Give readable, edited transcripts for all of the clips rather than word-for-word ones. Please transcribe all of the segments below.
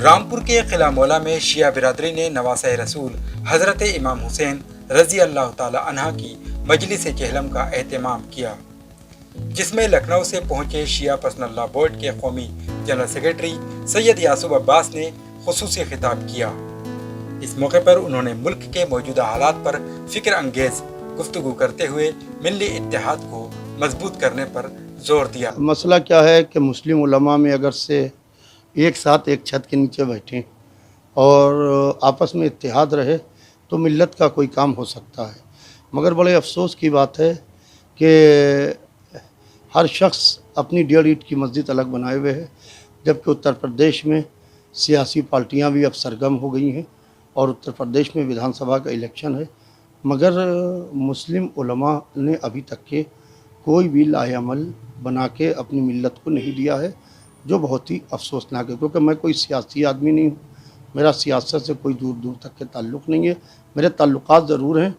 رامپور کے قلعہ مولا میں شیعہ برادری نے نواسہ رسول حضرت امام حسین رضی اللہ تعالی عنہ کی مجلس چہلم کا اہتمام کیا، جس میں لکھنؤ سے پہنچے شیعہ پرسنل لا بورڈ کے قومی جنرل سیکرٹری سید یعصوب عباس نے خصوصی خطاب کیا۔ اس موقع پر انہوں نے ملک کے موجودہ حالات پر فکر انگیز گفتگو کرتے ہوئے ملی اتحاد کو مضبوط کرنے پر زور دیا۔ مسئلہ کیا ہے کہ مسلم علماء میں اگر سے ایک ساتھ ایک چھت کے نیچے بیٹھیں اور آپس میں اتحاد رہے تو ملت کا کوئی کام ہو سکتا ہے، مگر بڑے افسوس کی بات ہے کہ ہر شخص اپنی 1.5 اینٹ کی مسجد الگ بنائے ہوئے ہے، جبکہ اتر پردیش میں سیاسی پارٹیاں بھی اب سرگرم ہو گئی ہیں اور اتر پردیش میں ویدھان سبھا کا الیکشن ہے، مگر مسلم علماء نے ابھی تک کے کوئی بھی لائحہ عمل بنا کے اپنی ملت کو نہیں دیا ہے، جو بہت ہی افسوسناک ہے، کیونکہ میں کوئی سیاسی آدمی نہیں ہوں، میرا سیاست سے کوئی دور دور تک کے تعلق نہیں ہے، میرے تعلقات ضرور ہیں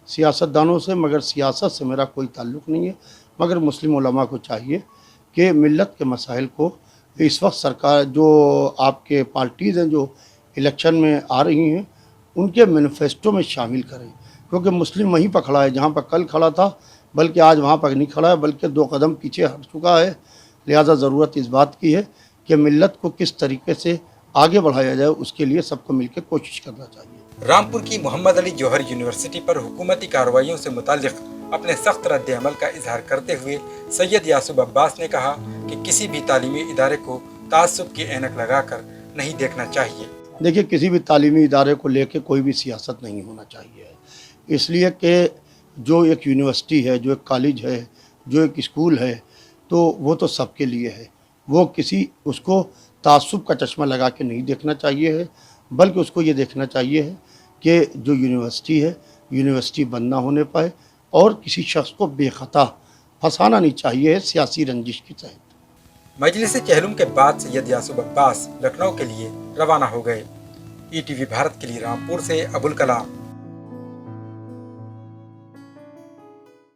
سیاستدانوں سے، مگر سیاست سے میرا کوئی تعلق نہیں ہے، مگر مسلم علماء کو چاہیے کہ ملت کے مسائل کو اس وقت سرکار جو آپ کے پارٹیز ہیں جو الیکشن میں آ رہی ہیں ان کے مینیفیسٹو میں شامل کریں، کیونکہ مسلم وہیں پر کھڑا ہے جہاں پر کل کھڑا تھا، بلکہ آج وہاں پر نہیں کھڑا ہے بلکہ 2 قدم پیچھے ہٹ چکا ہے۔ لہذا ضرورت اس بات کی ہے کہ ملت کو کس طریقے سے آگے بڑھایا جائے، اس کے لیے سب کو مل کے کوشش کرنا چاہیے۔ رامپور کی محمد علی جوہر یونیورسٹی پر حکومتی کارروائیوں سے متعلق اپنے سخت رد عمل کا اظہار کرتے ہوئے سید یعصوب عباس نے کہا کہ کسی بھی تعلیمی ادارے کو تعصب کی عینک لگا کر نہیں دیکھنا چاہیے۔ دیکھیے، کسی بھی تعلیمی ادارے کو لے کے کوئی بھی سیاست نہیں ہونا چاہیے، اس لیے کہ جو ایک یونیورسٹی ہے، جو ایک کالج ہے، جو ایک اسکول ہے، تو وہ تو سب کے لیے ہے، وہ اس کو تعصب کا چشمہ لگا کے نہیں دیکھنا چاہیے ہے، بلکہ اس کو یہ دیکھنا چاہیے ہے کہ جو یونیورسٹی ہے یونیورسٹی بند نہ ہونے پائے اور کسی شخص کو بے خطا پھنسانا نہیں چاہیے ہے سیاسی رنجش کے تحت۔ مجلس چہلم کے بعد سید یعصوب عباس لکھنؤ کے لیے روانہ ہو گئے۔ ETV بھارت کے لیے رامپور سے ابوالکلام۔